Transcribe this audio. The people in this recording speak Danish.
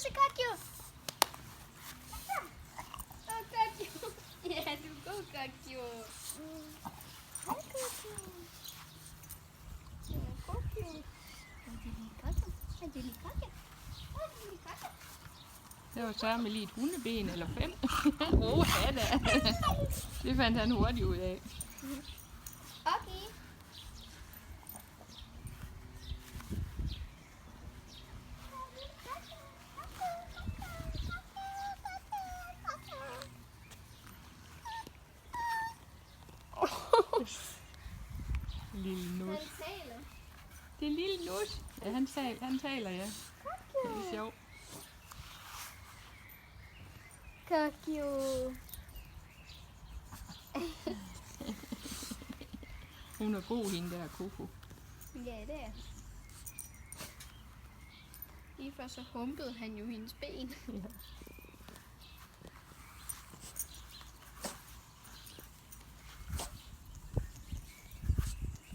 se Kokyo. Kokyo. Ja, du er god, Kokyo. Hej, Kokyo. Ja, Kokyo. Er det lille Kokyo? Er det lille Kokyo? Er det lille Kokyo? Det var så med lige et hundeben eller 5. Da. Det fandt han hurtigt ud af. Okay. Lille nus. Han taler. Det er lille nus. Ja, han taler, ja. Det er sjovt. Kokyo. Hun er god, hende der Koko. Ja, det er. Lige før så humpede han jo hendes ben. Ja.